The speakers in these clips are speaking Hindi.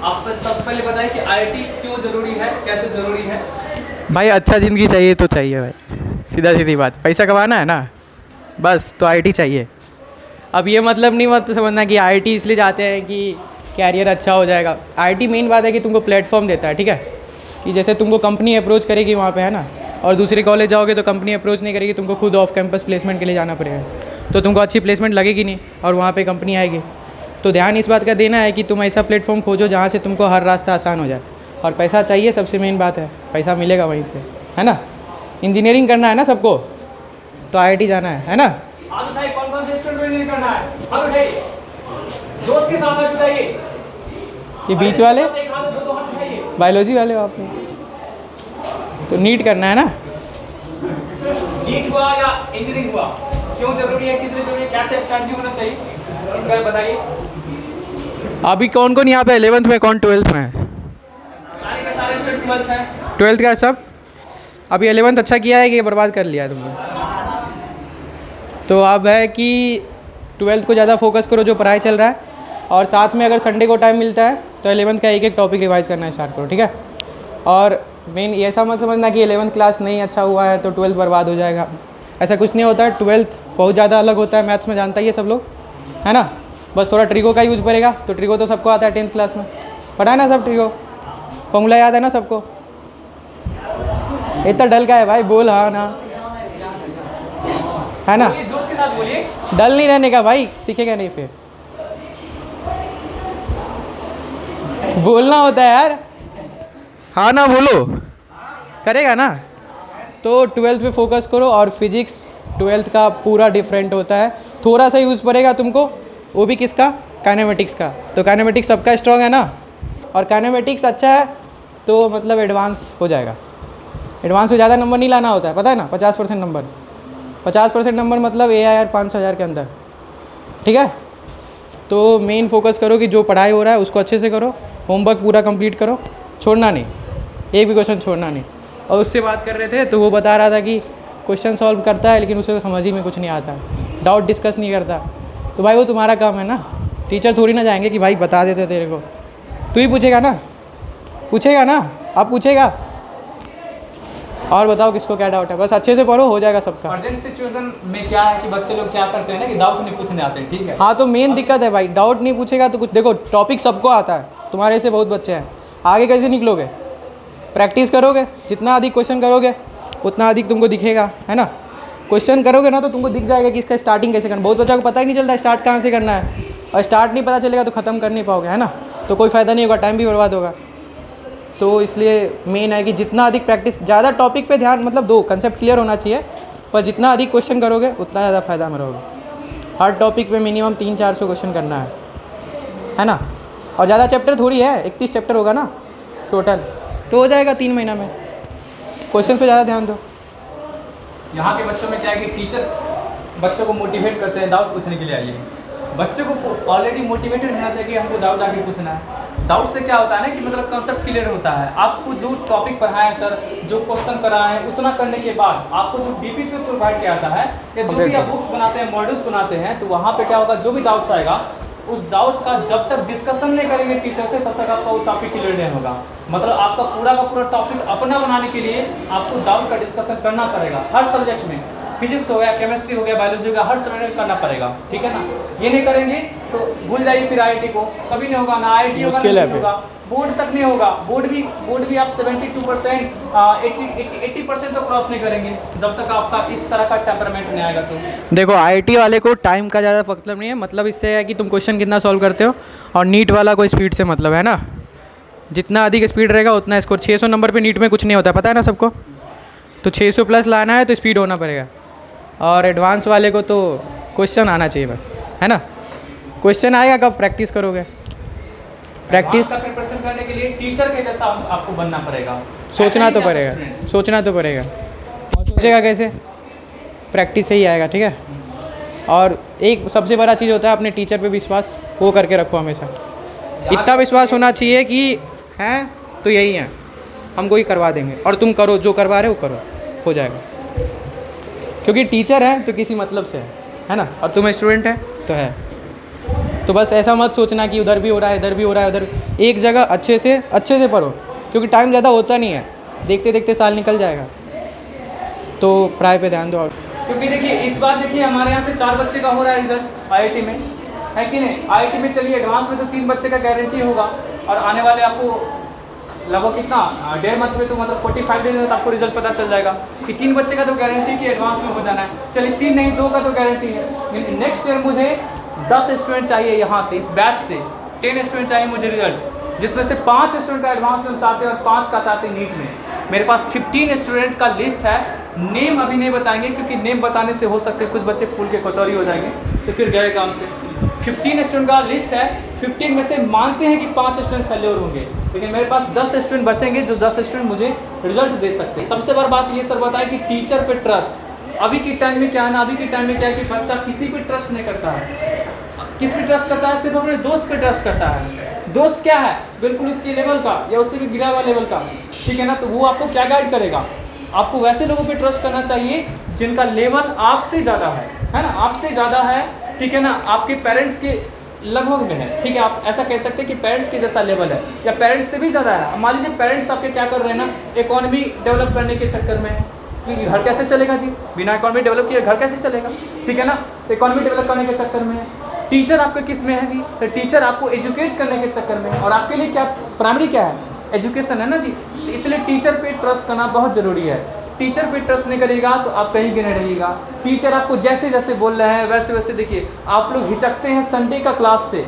आप सबसे पहले बताइए कि आईआईटी क्यों ज़रूरी है, कैसे ज़रूरी है। भाई अच्छा ज़िंदगी चाहिए तो चाहिए भाई, सीधा सीधी बात। पैसा कमाना है ना, बस तो आईआईटी चाहिए। अब ये मतलब नहीं मत समझना कि आईआईटी इसलिए जाते हैं कि कैरियर अच्छा हो जाएगा। आईआईटी मेन बात है कि तुमको प्लेटफॉर्म देता है, ठीक है, कि जैसे तुमको कंपनी अप्रोच करेगी वहाँ पे, है ना, और दूसरे कॉलेज जाओगे तो कंपनी अप्रोच नहीं करेगी, तुमको खुद ऑफ कैंपस प्लेसमेंट के लिए जाना पड़ेगा, तो तुमको अच्छी प्लेसमेंट लगेगी नहीं और वहाँ पे कंपनी आएगी। तो ध्यान इस बात का देना है कि तुम ऐसा प्लेटफॉर्म खोजो जहाँ से तुमको हर रास्ता आसान हो जाए, और पैसा चाहिए, सबसे मेन बात है पैसा मिलेगा वहीं से, है ना। इंजीनियरिंग करना है ना सबको, तो आईआईटी जाना है ना। आज बताइए कौन कौन से स्टूडेंट को इंजीनियरिंग करना है, आज बताइए दोस्त के साथ में बताइए। ये बीच वाले एक हाथ दो हाथ उठाइए। बायोलॉजी वाले हो आप, तो नीट करना है ना। नीट हुआ या इंजीनियरिंग हुआ, क्यों जरूरी है, किस लिए जरूरी है, कैसे स्ट्रैटेजी होना चाहिए, इस बारे में बताइए। अभी कौन कौन यहाँ पे 11th में, कौन 12th में है? सारे के सारे स्टूडेंट 12th है। 12th का सब अभी 11th अच्छा किया है कि ये बर्बाद कर लिया है तुमने? तो अब है कि 12th को ज़्यादा फोकस करो जो पढ़ाई चल रहा है, और साथ में अगर संडे को टाइम मिलता है तो 11th का एक एक टॉपिक रिवाइज करना स्टार्ट करो, ठीक है। और मेन ऐसा मत समझना कि 11th क्लास नहीं अच्छा हुआ है तो 12th बर्बाद हो जाएगा, ऐसा कुछ नहीं होता है। 12th बहुत ज़्यादा अलग होता है मैथ्स में, जानता ही है सब लोग, है ना। बस थोड़ा ट्रिगो का यूज़ करेगा, तो ट्रिगो तो सबको आता है 10th क्लास में, पढ़ा है ना सब, ट्रिगो फॉर्मूला याद है ना सबको। इतना डल का है भाई, बोल हाँ ना, है ना। जोश के साथ बोलिए। डल नहीं रहने का भाई, सीखेगा नहीं फिर, बोलना होता है यार, हाँ ना बोलो, करेगा ना। तो 12th पे फोकस करो, और फिजिक्स 12th का पूरा डिफरेंट होता है, थोड़ा सा यूज़ पड़ेगा तुमको, वो भी किसका, काइनेमेटिक्स का। तो काइनेमेटिक्स सबका स्ट्रॉन्ग है ना, और काइनेमेटिक्स अच्छा है तो मतलब एडवांस हो जाएगा। एडवांस में ज़्यादा नंबर नहीं लाना होता है, पता है ना, 50% नंबर, 50% नंबर मतलब AIR 500 के अंदर, ठीक है। तो मेन फोकस करो कि जो पढ़ाई हो रहा है उसको अच्छे से करो, होमवर्क पूरा कंप्लीट करो, छोड़ना नहीं, एक भी क्वेश्चन छोड़ना नहीं। और उससे बात कर रहे थे तो वो बता रहा था कि क्वेश्चन सॉल्व करता है लेकिन उसे समझ ही में कुछ नहीं आता, डाउट डिस्कस नहीं करता। तो भाई वो तुम्हारा काम है ना, टीचर थोड़ी ना जाएंगे कि भाई बता देते तेरे को, तू ही पूछेगा ना, पूछेगा ना, आप पूछेगा। और बताओ किसको क्या डाउट है, बस अच्छे से पढ़ो, हो जाएगा सबका। अर्जेंट सिचुएशन में क्या है कि बच्चे लोग क्या करते हैं ना कि डाउट नहीं पूछने आते हैं, ठीक है। हाँ तो मेन दिक्कत है भाई, डाउट नहीं पूछेगा तो कुछ, देखो टॉपिक सबको आता है, तुम्हारे से बहुत बच्चे हैं, आगे कैसे निकलोगे, प्रैक्टिस करोगे, जितना अधिक क्वेश्चन करोगे उतना अधिक तुमको दिखेगा, है ना। क्वेश्चन करोगे ना तो तुमको दिख जाएगा कि इसका स्टार्टिंग कैसे करना। बहुत बच्चों को पता ही नहीं चलता स्टार्ट कहाँ से करना है, और स्टार्ट नहीं पता चलेगा तो ख़त्म कर नहीं पाओगे, है ना, तो कोई फ़ायदा नहीं होगा, टाइम भी बर्बाद होगा। तो इसलिए मेन है कि जितना अधिक प्रैक्टिस, ज़्यादा टॉपिक पे ध्यान, मतलब दो कंसेप्ट क्लियर होना चाहिए, पर जितना अधिक क्वेश्चन करोगे उतना ज़्यादा फ़ायदा में रहोगे। हर टॉपिक पे मिनिमम 300-400 क्वेश्चन करना है ना। और ज़्यादा चैप्टर थोड़ी है, 31 चैप्टर होगा ना टोटल, तो हो जाएगा 3 महीना में। क्वेश्चन पे ज़्यादा ध्यान दो। यहाँ के बच्चों में क्या है कि टीचर बच्चों को मोटिवेट करते हैं डाउट पूछने के लिए आइए। बच्चों को ऑलरेडी मोटिवेटेड होना चाहिए कि हमको डाउट आगे पूछना है। डाउट से क्या होता है ना कि मतलब कंसेप्ट क्लियर होता है। आपको जो टॉपिक पढ़ाया है सर, जो क्वेश्चन कराए हैं, उतना करने के बाद आपको जो डीपी पे प्रोवाइड किया जाता है, या जो भी आप बुक्स बनाते हैं, मॉड्यूल्स बनाते हैं, तो वहाँ पे क्या होगा, जो भी डाउट्स आएगा उस डाउट्स का जब तक डिस्कशन नहीं करेंगे टीचर से तब तक आपका वो टॉपिक क्लियर नहीं होगा। मतलब आपका पूरा का पूरा टॉपिक अपना बनाने के लिए आपको डाउट का डिस्कशन करना पड़ेगा हर सब्जेक्ट में। फिजिक्स हो गया, केमिस्ट्री हो गया, बायोलॉजी हो गया, हर सब्जेक्ट करना पड़ेगा, ठीक है ना। ये नहीं करेंगे तो भूल जाइए, फिर आईआईटी को कभी नहीं होगा, ना आईआईटी होगा, ना नहीं होगा, बोर्ड तक नहीं होगा। बोर्ड भी आप 72% 80% तो क्रॉस नहीं करेंगे जब तक आपका इस तरह का टेम्परामेंट नहीं आएगा। तो देखो आईआईटी वाले को टाइम का ज़्यादा मतलब नहीं है, मतलब इससे है कि तुम क्वेश्चन कितना सॉल्व करते हो, और नीट वाला को स्पीड से मतलब है ना। जितना अधिक स्पीड रहेगा उतना स्कोर। 600 नंबर पे नीट में कुछ नहीं होता, पता है ना सबको। तो 600 प्लस लाना है तो स्पीड होना पड़ेगा। और एडवांस वाले को तो क्वेश्चन आना चाहिए बस, है ना। क्वेश्चन आएगा कब प्रैक्टिस करोगे, प्रैक्टिस प्रिपरेशन करने के लिए टीचर के जैसा आपको बनना पड़ेगा, सोचना तो पड़ेगा, सोचना तो पड़ेगा। और सोचेगा कैसे, प्रैक्टिस से ही आएगा, ठीक है। और एक सबसे बड़ा चीज़ होता है अपने टीचर पे विश्वास, वो करके रखो हमेशा। इतना विश्वास होना चाहिए कि हैं तो यही हैं, हमको ही करवा देंगे, और तुम करो जो करवा रहे हो, करो, हो जाएगा। क्योंकि टीचर है तो किसी मतलब से है ना, और तुम स्टूडेंट है तो है। तो बस ऐसा मत सोचना कि उधर भी हो रहा है, इधर भी हो रहा है, उधर। एक जगह अच्छे से पढ़ो, क्योंकि टाइम ज़्यादा होता नहीं है, देखते देखते साल निकल जाएगा। तो पढ़ाई पे ध्यान दो। और क्योंकि देखिए इस बार देखिए हमारे यहाँ से 4 बच्चे का हो रहा है रिजल्ट आईआईटी में, है कि नहीं। आईआईटी में चलिए एडवांस में तो 3 बच्चे का गारंटी होगा, और आने वाले आपको लगभग कितना 1.5 मंथ में तो मतलब 45 डेज में तो आपको रिजल्ट पता चल जाएगा कि 3 बच्चे का तो गारंटी कि एडवांस में हो जाना है। चलिए 3 नहीं 2 का तो गारंटी है। नेक्स्ट ईयर मुझे 10 स्टूडेंट चाहिए यहाँ से, इस बैच से 10 स्टूडेंट चाहिए मुझे रिजल्ट, जिसमें से 5 स्टूडेंट का एडवांस में हम चाहते हैं और 5 का चाहते हैं नीट में। मेरे पास 15 स्टूडेंट का लिस्ट है। नेम अभी नहीं बताएंगे, क्योंकि नेम बताने से हो सकते हैं कुछ बच्चे फूल के कचौरी हो जाएंगे, तो फिर गए काम से। 15 स्टूडेंट का लिस्ट है। 15 में से मानते हैं कि 5 स्टूडेंट फेल्योर होंगे, लेकिन मेरे पास 10 स्टूडेंट बचेंगे, जो 10 स्टूडेंट मुझे रिजल्ट दे सकते हैं। सबसे बड़ी बात ये सर बताएं कि टीचर पे ट्रस्ट। अभी के टाइम में क्या है ना, अभी के टाइम में क्या है कि बच्चा किसी पे ट्रस्ट नहीं करता है। किस पे ट्रस्ट करता है? सिर्फ अपने दोस्त पे ट्रस्ट करता है। दोस्त क्या है? बिल्कुल उसके लेवल का या उससे भी गिरा हुआ लेवल का, ठीक है ना। तो वो आपको क्या गाइड करेगा? आपको वैसे लोगों पे ट्रस्ट करना चाहिए जिनका लेवल आपसे ज़्यादा है ना, आपसे ज़्यादा है, ठीक है ना, आपके पेरेंट्स के लगभग में है, ठीक है। आप ऐसा कह सकते हैं कि पेरेंट्स के जैसा लेवल है या पेरेंट्स से भी ज़्यादा है। मान लीजिए पेरेंट्स आपके क्या कर रहे हैं ना, इकोनॉमी डेवलप करने के चक्कर में, क्योंकि घर कैसे चलेगा जी, बिना इकोनॉमी डेवलप किए घर कैसे चलेगा, ठीक है ना। तो इकोनॉमी डेवलप करने के चक्कर में है। टीचर आपके किस में है जी? तो टीचर आपको एजुकेट करने के चक्कर में, और आपके लिए क्या प्राइमरी क्या है? एजुकेशन है ना जी। तो इसलिए टीचर पे ट्रस्ट करना बहुत ज़रूरी है। टीचर पे ट्रस्ट नहीं करिएगा तो आप कहीं के नहीं रहिएगा। टीचर आपको जैसे जैसे बोल रहे हैं वैसे वैसे देखिए। आप लोग हिचकते हैं संडे का क्लास से,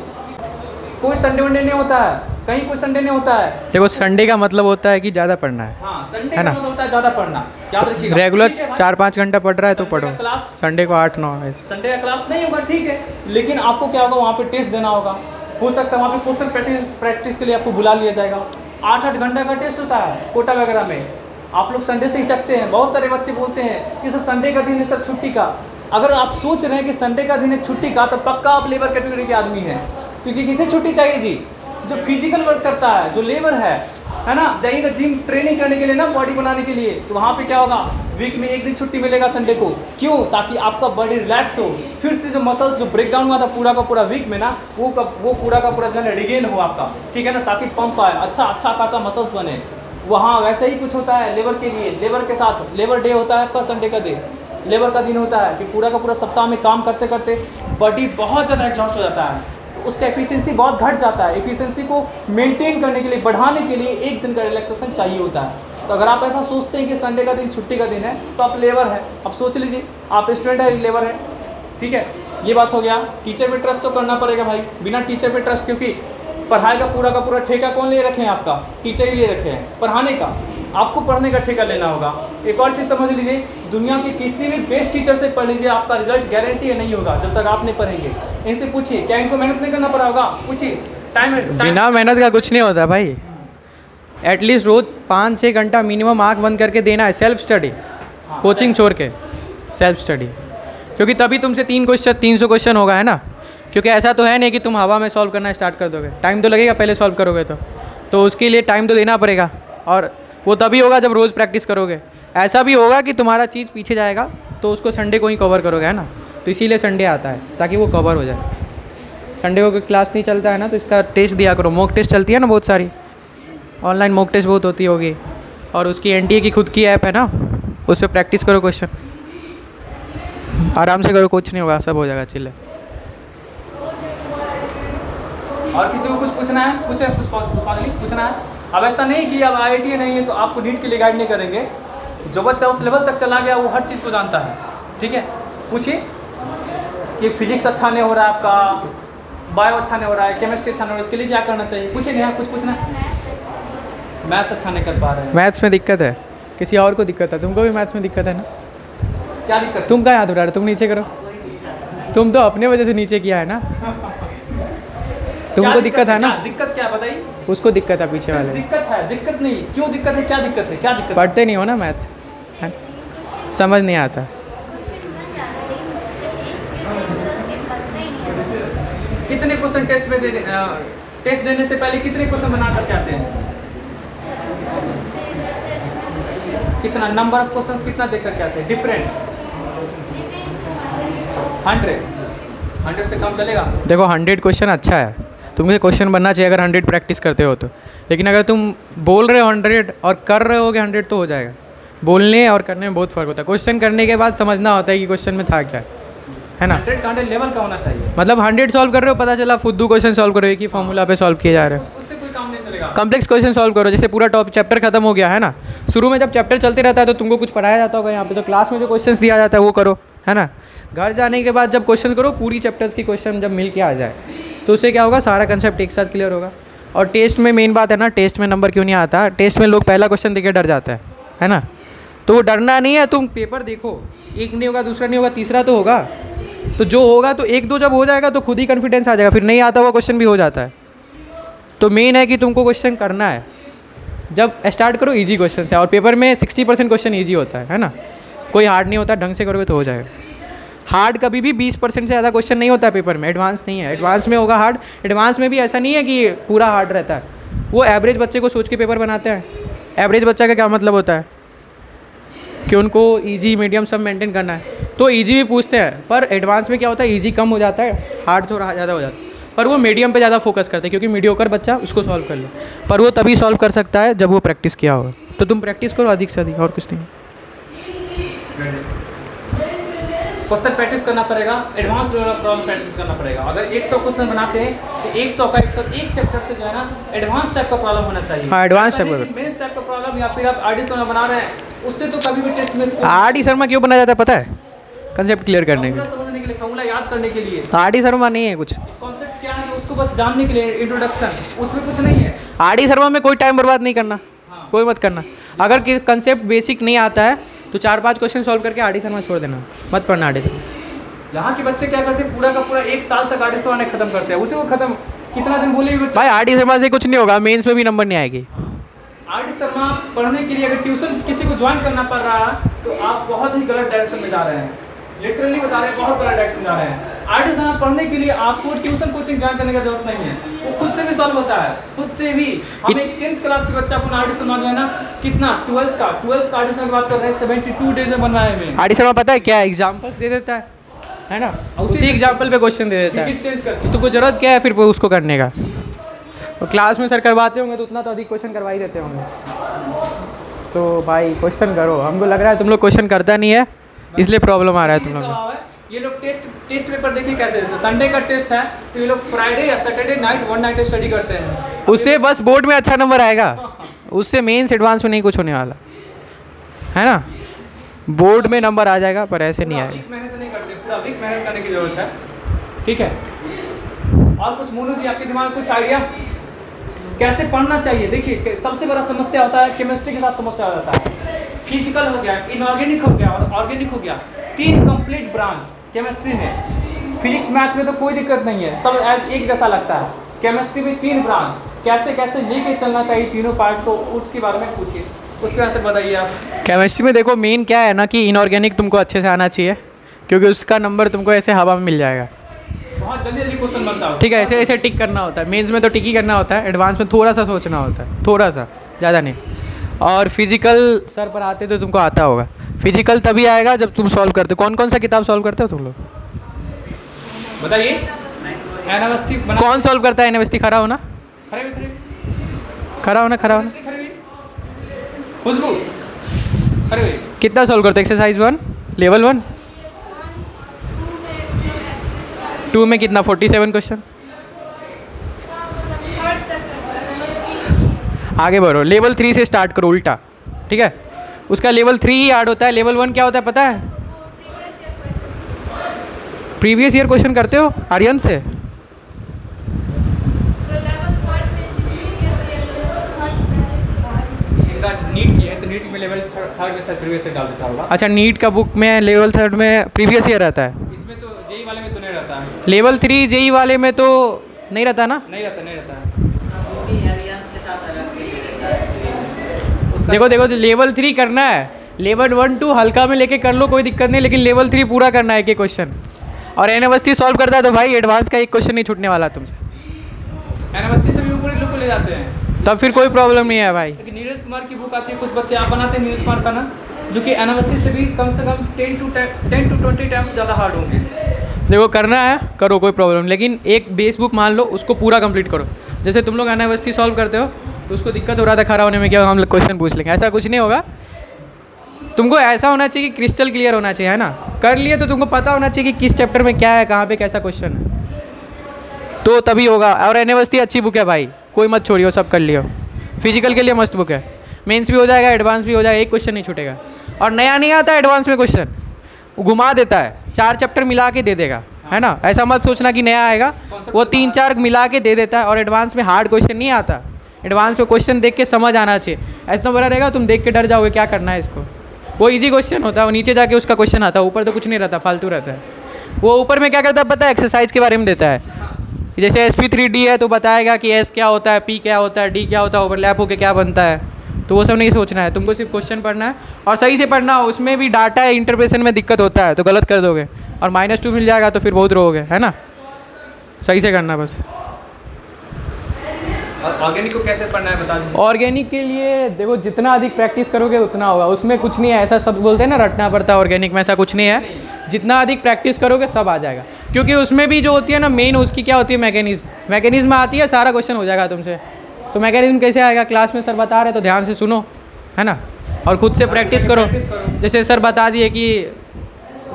कोई संडे वनडे नहीं होता है, कहीं कोई संडे नहीं होता है। देखो, संडे का मतलब होता है कि ज़्यादा पढ़ना है। हाँ, संडे का मतलब होता है ज़्यादा पढ़ना, याद रखिएगा। रेगुलर ठीक है भाई? 4-5 घंटा पढ़ रहा है तो पढ़ो। क्लास संडे को 8-9 ऐसे। संडे का क्लास नहीं होगा, ठीक है, लेकिन आपको क्या होगा, वहाँ पे टेस्ट देना होगा। हो सकता है वहाँ पे क्वेश्चन प्रैक्टिस के लिए आपको बुला लिया जाएगा। 8-8 घंटे का टेस्ट होता है कोटा वगैरह में। आप लोग संडे से हिचकते हैं। बहुत सारे बच्चे बोलते हैं कि सर संडे का दिन है सर छुट्टी का। अगर आप सोच रहे हैं कि संडे का दिन है छुट्टी का, तो पक्का आप लेबर कैटेगरी के आदमी हैं, क्योंकि किसे छुट्टी चाहिए जी? जो फिजिकल वर्क करता है, जो लेबर है ना। जाइएगा जिम ट्रेनिंग करने के लिए ना, बॉडी बनाने के लिए, तो वहाँ पे क्या होगा, वीक में 1 दिन छुट्टी मिलेगा संडे को। क्यों? ताकि आपका बॉडी रिलैक्स हो, फिर से जो मसल्स जो ब्रेक डाउन हुआ था पूरा का पूरा वीक में ना, वो पूरा का पूरा जो है रिगेन हो आपका, ठीक है ना, ताकि पंप आए, अच्छा खासा मसल्स बने। वहाँ वैसे ही कुछ होता है लेबर के लिए। लेबर के साथ लेबर डे होता है आपका, संडे का डे लेबर का दिन होता है कि पूरा का पूरा सप्ताह में काम करते करते बॉडी बहुत ज़्यादा एग्जॉस्ट हो जाता है, तो उसका एफिशिएंसी बहुत घट जाता है। एफिशिएंसी को मेंटेन करने के लिए, बढ़ाने के लिए 1 दिन का रिलैक्सेशन चाहिए होता है। तो अगर आप ऐसा सोचते हैं कि संडे का दिन छुट्टी का दिन है, तो आप लेबर है। अब सोच लीजिए, आप स्टूडेंट है, लेबर है, ठीक है। ये बात हो गया। टीचर पे ट्रस्ट तो करना पड़ेगा भाई, बिना टीचर पे ट्रस्ट, क्योंकि पढ़ाई का पूरा ठेका कौन ले रखे हैं? आपका टीचर ही ले रखे हैं पढ़ाने का। आपको पढ़ने का ठेका लेना होगा। एक और चीज़ समझ लीजिए, दुनिया के किसी भी बेस्ट टीचर से पढ़ लीजिए, आपका रिजल्ट गारंटी नहीं होगा जब तक आप नहीं पढ़ेंगे। इनसे पूछिए, क्या इनको मेहनत नहीं करना पड़ा होगा? पूछिए। टाइम बिना मेहनत का कुछ नहीं होता भाई। एटलीस्ट रोज 5-6 घंटा मिनिमम आँख बंद करके देना है, सेल्फ स्टडी। कोचिंग छोड़ के सेल्फ स्टडी, क्योंकि तभी तुमसे 300 क्वेश्चन होगा, है ना। क्योंकि ऐसा तो है नहीं कि तुम हवा में सॉल्व करना स्टार्ट कर दोगे, टाइम तो लगेगा पहले सॉल्व करोगे तो उसके लिए टाइम तो देना पड़ेगा, और वो तभी होगा जब रोज़ प्रैक्टिस करोगे। ऐसा भी होगा कि तुम्हारा चीज़ पीछे जाएगा तो उसको संडे को ही कवर करोगे, है ना। तो इसीलिए संडे आता है, ताकि वो कवर हो जाए। संडे को कोई क्लास नहीं चलता है ना, तो इसका टेस्ट दिया करो। मॉक टेस्ट चलती है ना बहुत सारी, ऑनलाइन मॉक टेस्ट बहुत होती होगी, और उसकी एनटीए की खुद की ऐप है ना, उस पर प्रैक्टिस करो, क्वेश्चन आराम से करो, कुछ नहीं होगा, सब हो जाएगा, चिल्ले। और किसी को कुछ पूछना है? पूछे पुष्पांजलि, पूछना है? अब ऐसा नहीं कि अब आईआईटी नहीं है तो आपको नीट के लिए गाइड नहीं करेंगे। जो बच्चा उस लेवल तक चला गया वो हर चीज़ को जानता है, ठीक है। पूछिए कि फिजिक्स अच्छा नहीं हो रहा है आपका, बायो अच्छा नहीं हो रहा है, केमिस्ट्री अच्छा नहीं हो रहा है, इसके लिए क्या करना चाहिए? पूछिए। नहीं कुछ पूछना है? मैथ्स अच्छा नहीं कर पा रहे हैं। मैथ्स में दिक्कत है, किसी और को दिक्कत है, तुमको भी मैथ्स में दिक्कत है ना। क्या दिक्कत है? तुम कहाँ हाथ उठा रहे? तुम नीचे करो, तुम तो अपने वजह से नीचे किया है ना। तुमको दिक्कत है ना? दिक्कत क्या बताइए? उसको दिक्कत है, पीछे वाले दिक्कत है। दिक्कत नहीं, क्यों दिक्कत है? क्या दिक्कत है? क्या दिक्कत? पढ़ते नहीं हो ना मैथ, समझ नहीं आता। कितने क्वेश्चन टेस्ट में टेस्ट देने से पहले कितने क्वेश्चन बना करके आते हैं? कितना नंबर ऑफ क्वेश्चंस कितना देख करके आते हैं? डिफरेंट 100 100 से कम चलेगा? देखो 100 क्वेश्चन अच्छा है, तुम्हें क्वेश्चन बनना चाहिए अगर 100 प्रैक्टिस करते हो तो। लेकिन अगर तुम बोल रहे हो 100 और कर रहे होगे 100 तो हो जाएगा। बोलने और करने में बहुत फ़र्क होता है। क्वेश्चन करने के बाद समझना होता है कि क्वेश्चन में था क्या, है ना। 100 का 100 लेवल का होना चाहिए। मतलब 100 सॉल्व कर रहे हो, पता चला फुद्दू क्वेश्चन सॉल्व करो, एक ही फॉर्मूला पे सॉल्व किए जा रहे हो। उससे कोई काम नहीं चलेगा। कॉम्प्लेक्स क्वेश्चन सॉल्व करो, जैसे पूरा टॉप चैप्टर खत्म हो गया है ना। शुरू में जब चैप्टर चलते रहता है तो तुमको कुछ पढ़ाया जाता होगा यहाँ पे, तो क्लास में जो क्वेश्चंस दिया जाता है वो करो, है ना। घर जाने के बाद जब क्वेश्चन करो, पूरी चैप्टर्स की क्वेश्चन जब मिल के आ जाए तो उससे क्या होगा, सारा कंसेप्ट एक साथ क्लियर होगा। और टेस्ट में मेन बात है ना, टेस्ट में नंबर क्यों नहीं आता, टेस्ट में लोग पहला क्वेश्चन देख के डर जाता है ना। तो वो डरना नहीं है, तुम पेपर देखो, एक नहीं होगा, दूसरा नहीं होगा, तीसरा तो होगा। तो जो होगा तो एक दो जब हो जाएगा तो खुद ही कॉन्फिडेंस आ जाएगा, फिर नहीं आता हुआ क्वेश्चन भी हो जाता है। तो मेन है कि तुमको क्वेश्चन करना है। जब स्टार्ट करो इजी क्वेश्चन से, और पेपर में 60% क्वेश्चन इजी होता है ना। कोई हार्ड नहीं होता, ढंग से करोगे तो हो जाएगा। हार्ड कभी भी 20% से ज़्यादा क्वेश्चन नहीं होता है पेपर में, एडवांस नहीं है। एडवांस में होगा हार्ड, एडवांस में भी ऐसा नहीं है कि पूरा हार्ड रहता है। वो एवरेज बच्चे को सोच के पेपर बनाते हैं। एवरेज बच्चा का क्या मतलब होता है कि उनको इजी मीडियम सब मेंटेन करना है, तो इजी भी पूछते हैं। पर एडवांस में क्या होता है, इजी कम हो जाता है, हार्ड थोड़ा ज़्यादा हो जाता है। पर वो मीडियम पे ज़्यादा फोकस करते हैं, क्योंकि मीडियोकर बच्चा उसको सॉल्व कर ले। पर वो तभी सॉल्व कर सकता है जब वो प्रैक्टिस किया होगा। तो तुम प्रैक्टिस करो अधिक से अधिक, और कुछ नहीं। क्वेश्चन प्रैक्टिस करना पड़ेगा, advance level of problem practice करना पड़ेगा। अगर 100 क्वेश्चन बनाते हैं तो 100 का 101 चैप्टर से जो है ना एडवांस टाइप का प्रॉब्लम होना चाहिए। हाँ, एडवांस टाइप का। मेंस टाइप का प्रॉब्लम या फिर आप आरडी शर्मा बना रहे हैं, उससे तो कभी भी टेस्ट में आरडी शर्मा क्यों बनाया जाता है पता है? कंसेप्ट क्लियर करने के लिए, समझने के लिए, फॉर्मूला याद करने के लिए। आरडी शर्मा नहीं है कुछ। कॉन्सेप्ट क्या है उसको बस जानने के लिए, इंट्रोडक्शन, उसमें कुछ नहीं है। आरडी शर्मा में कोई टाइम बर्बाद नहीं करना, हाँ। कोई मत करना। अगर कंसेप्ट बेसिक नहीं आता है तो 4-5 क्वेश्चन सॉल्व करके आरडी शर्मा छोड़ देना, मत पढ़ना आरडी शर्मा। यहाँ के बच्चे क्या करते हैं, पूरा का पूरा 1 साल तक आरडी शर्मा खत्म करते हैं, उसे वो खत्म कितना दिन बोले बच्चे। भाई आरडी शर्मा से कुछ नहीं होगा, मेंस में भी नंबर नहीं आएगी। आरडी शर्मा पढ़ने के लिए अगर ट्यूशन किसी को ज्वाइन करना पड़ रहा है तो आप बहुत ही गलत डायरेक्शन में जा रहे हैं। लिटरली बता रहे हैं, बहुत गलत डायरेक्शन में जा रहे हैं। आरडी शर्मा पढ़ने के लिए आपको ट्यूशन कोचिंग ज्वाइन करने की जरूरत नहीं है, वो खुद से भी सॉल्व होता है, खुद से भी। हम एक 10th क्लास के बच्चा को आरडी शर्मा जो है ना, कितना 12th का आरडी शर्मा की बात कर रहे हैं, 72 डेज में बनवाए में। आरडी शर्मा पता है क्या, एग्जाम्पल्स दे देता है ना, उसी एग्जाम्पल पे क्वेश्चन दे देता है। चेंज करके तो तुमको जरूरत क्या है फिर उसको करने का? तो क्लास में सर करवाते होंगे तो उतना तो अधिक क्वेश्चन करवा ही देते होंगे। तो भाई क्वेश्चन करो। हमको लग रहा है तुम लोग क्वेश्चन करता नहीं है, इसलिए प्रॉब्लम आ रहा है तुम लोग को। ये लोग टेस्ट पेपर देखिए कैसे देते हैं। संडे का टेस्ट है तो ये लोग फ्राइडे या सैटरडे नाइट 1 नाइट स्टडी करते हैं। उससे बस बोर्ड में अच्छा नंबर आएगा, उससे मेंस एडवांस में नहीं कुछ होने वाला है ना। बोर्ड में नंबर आ जाएगा पर ऐसे नहीं आएगा। मेहनत नहीं करते, पूरा वीक मेहनत करने की जरूरत है, ठीक है। और कुछ मोनू जी आपके दिमाग में कुछ आइडिया कैसे पढ़ना चाहिए? देखिए सबसे बड़ा समस्या होता है केमिस्ट्री के साथ समस्या हो जाता है। फिजिकल हो गया, इनऑर्गेनिक हो गया और ऑर्गेनिक हो गया, 3 कंप्लीट ब्रांच केमिस्ट्री में। फिजिक्स मैथ्स में तो कोई दिक्कत नहीं है, सब एक जैसा लगता है। केमिस्ट्री में 3 ब्रांच, कैसे कैसे लेके चलना चाहिए तीनों पार्ट को, उसके बारे में पूछिए, उसके आंसर बताइए आप। केमिस्ट्री में देखो मेन क्या है ना कि इनऑर्गेनिक तुमको अच्छे से आना चाहिए, क्योंकि उसका नंबर तुमको ऐसे हवा में मिल जाएगा। बहुत जल्दी जल्दी क्वेश्चन बनता है, ठीक है, ऐसे ऐसे टिक करना होता है। मेंस में तो टिक ही करना होता है, एडवांस में थोड़ा सा सोचना होता है, थोड़ा सा, ज़्यादा नहीं। और फिजिकल सर पर आते तो तुमको आता होगा। फिजिकल तभी आएगा जब तुम सॉल्व करते हो। कौन कौन सा किताब सॉल्व करते हो तुम लोग बताइए? एनावस्थी कौन सॉल्व करता है? एनावस्थी खड़ा होना, खड़ा होना, खड़ा होना। खुशबू अरे कितना सॉल्व करते हो? एक्सरसाइज 1 लेवल 1 2 में कितना? 47 क्वेश्चन। आगे बढ़ो, लेवल 3 से स्टार्ट करो उल्टा, ठीक है। उसका लेवल 3 ही हार्ड होता है। लेवल 1 क्या होता है पता है? प्रीवियस ईयर क्वेश्चन करते हो आर्यन से? नीट की है तो नीट में लेवल 3 में सर प्रीवियस डाल देता होगा। अच्छा, नीट का बुक में लेवल 3 में प्रीवियस ईयर रहता है। इसमें तो जेई वाले में तो नहीं रहता है। लेवल 3 जेई वाले में तो नहीं रहता ना? नहीं रहता देखो देखो, लेवल 3 करना है, लेवल 1 2 हल्का में लेके कर लो, कोई दिक्कत नहीं, लेकिन लेवल 3 पूरा करना है एक क्वेश्चन। और एनावस्थी सॉल्व करता है तो भाई एडवांस का एक क्वेश्चन नहीं छूटने वाला तुमसे। एनावस्थी से भी ऊपर लोग को ले जाते हैं, तब फिर कोई प्रॉब्लम नहीं है भाई। लेकिन नीरज कुमार की बुक आती है, कुछ बच्चे आप बनाते हैं नीरज कुमार का ना, जो कि एनावस्थी से भी कम से कम 10 to 20 टाइम्स ज़्यादा हार्ड होंगे। देखो करना है करो, कोई प्रॉब्लम, लेकिन एक बेस बुक मान लो, उसको पूरा कंप्लीट करो। जैसे तुम लोग अनावस्थी सॉल्व करते हो तो उसको दिक्कत हो रहा था खड़ा होने में, क्या हम लोग क्वेश्चन पूछ लेंगे, ऐसा कुछ नहीं होगा। तुमको ऐसा होना चाहिए कि क्रिस्टल क्लियर होना चाहिए, है ना। कर लिए तो तुमको पता होना चाहिए कि किस चैप्टर में क्या है, कहाँ पे कैसा क्वेश्चन है, तो तभी होगा। और अनावस्थी अच्छी बुक है भाई, कोई मत छोड़ियो, सब कर लियो। फिजिकल के लिए मस्त बुक है, मेंस भी हो जाएगा, एडवांस भी हो जाएगा, एक क्वेश्चन नहीं छूटेगा। और नया नहीं आता एडवांस में क्वेश्चन, घुमा देता है, 4 चैप्टर मिला के दे देगा, है ना। ऐसा मत सोचना कि नया आएगा, वो 3-4 मिला के दे देता है। और एडवांस में हार्ड क्वेश्चन नहीं आता, एडवांस में क्वेश्चन देख के समझ आना चाहिए। ऐसा बड़ा रहेगा तुम देख के डर जाओगे क्या करना है इसको। वो इजी क्वेश्चन होता है, वो नीचे जाके उसका क्वेश्चन आता है, ऊपर तो कुछ नहीं रहता, फालतू रहता है। वो ऊपर में क्या करता है पता है, एक्सरसाइज के बारे में देता है। जैसे sp3d है तो बताएगा कि s क्या होता है, p क्या होता है, d क्या होता है, ओवरलैप होकर क्या बनता है। तो वो सब नहीं सोचना है, तुमको सिर्फ क्वेश्चन पढ़ना है और सही से पढ़ना। उसमें भी डाटा है, इंटरप्रेशन में दिक्कत होता है तो गलत कर दोगे और -2 मिल जाएगा तो फिर बहुत रोगे, है ना। सही से करना बस। ऑर्गेनिक को कैसे पढ़ना है बता दीजिए। ऑर्गेनिक के लिए देखो, जितना अधिक प्रैक्टिस करोगे उतना होगा, उसमें कुछ नहीं है। ऐसा सब बोलते हैं ना रटना पड़ता है, ऑर्गेनिक में ऐसा कुछ नहीं है। जितना अधिक प्रैक्टिस करोगे सब आ जाएगा, क्योंकि उसमें भी जो होती है ना मेन, उसकी क्या होती है, मैकेनिज्म आती है, सारा क्वेश्चन हो जाएगा तुमसे। तो मैकेनिज्म कैसे आएगा, क्लास में सर बता रहे तो ध्यान से सुनो, है ना, और खुद से प्रैक्टिस करो। जैसे सर बता दिए कि